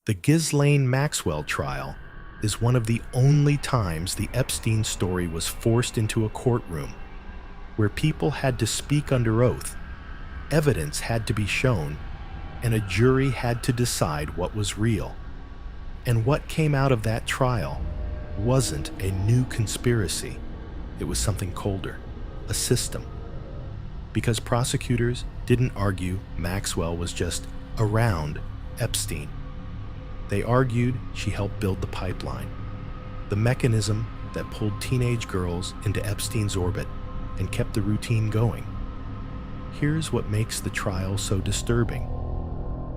The Ghislaine Maxwell trial is one of the only times the Epstein story was forced into a courtroom, where people had to speak under oath, evidence had to be shown, and a jury had to decide what was real. And what came out of that trial wasn't a new conspiracy. It was something colder, a system. Because prosecutors didn't argue Maxwell was just around Epstein. They argued she helped build the pipeline, the mechanism that pulled teenage girls into Epstein's orbit and kept the routine going. Here's what makes the trial so disturbing.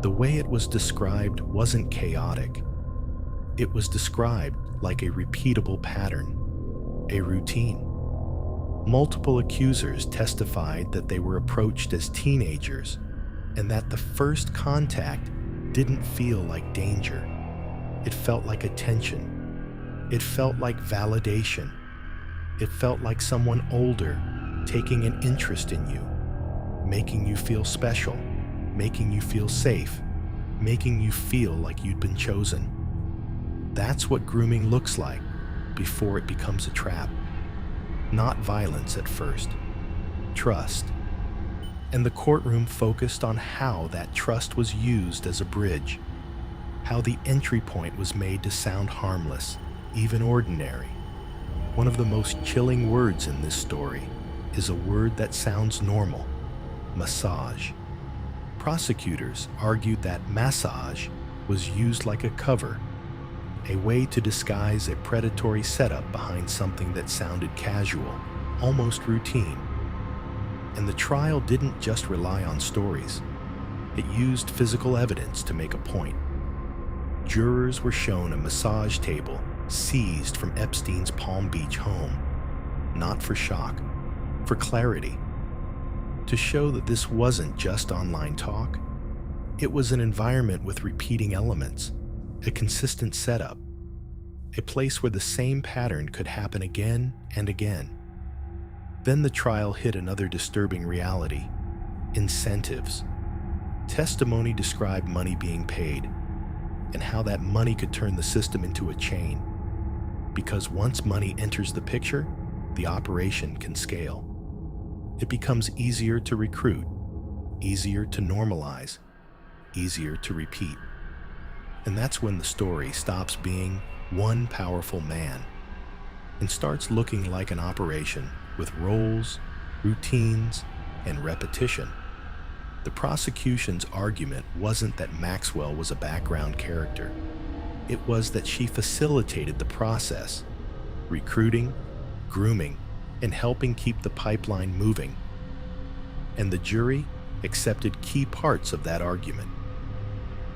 The way it was described wasn't chaotic. It was described like a repeatable pattern, a routine. Multiple accusers testified that they were approached as teenagers and that the first contact didn't feel like danger. It felt like attention. It felt like validation. It felt like someone older taking an interest in you, making you feel special, making you feel safe, making you feel like you'd been chosen. That's what grooming looks like before it becomes a trap. Not violence at first, trust. And the courtroom focused on how that trust was used as a bridge, how the entry point was made to sound harmless, even ordinary. One of the most chilling words in this story is a word that sounds normal: massage. Prosecutors argued that massage was used like a cover, a way to disguise a predatory setup behind something that sounded casual, almost routine. And the trial didn't just rely on stories. It used physical evidence to make a point. Jurors were shown a massage table seized from Epstein's Palm Beach home, not for shock, for clarity, to show that this wasn't just online talk. It was an environment with repeating elements, a consistent setup, a place where the same pattern could happen again and again. Then the trial hit another disturbing reality: incentives. Testimony described money being paid, and how that money could turn the system into a chain. Because once money enters the picture, the operation can scale. It becomes easier to recruit, easier to normalize, easier to repeat. And that's when the story stops being one powerful man and starts looking like an operation with roles, routines, and repetition. The prosecution's argument wasn't that Maxwell was a background character. It was that she facilitated the process, recruiting, grooming, and helping keep the pipeline moving. And the jury accepted key parts of that argument.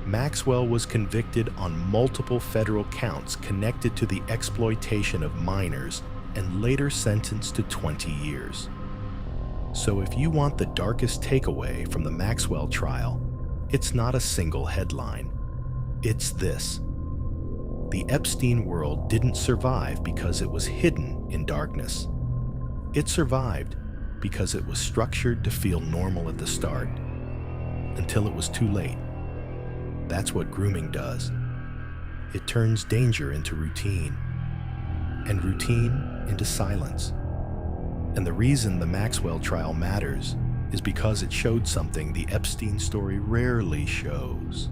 Maxwell was convicted on multiple federal counts connected to the exploitation of minors and later sentenced to 20 years. So if you want the darkest takeaway from the Maxwell trial, it's not a single headline. It's this: the Epstein world didn't survive because it was hidden in darkness. It survived because it was structured to feel normal at the start, until it was too late. That's what grooming does. It turns danger into routine, and routine into silence. And the reason the Maxwell trial matters is because it showed something the Epstein story rarely shows.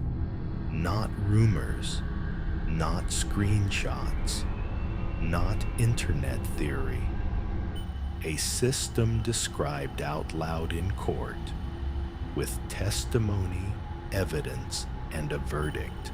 Not rumors, not screenshots, not internet theory. A system described out loud in court, with testimony, evidence, and a verdict.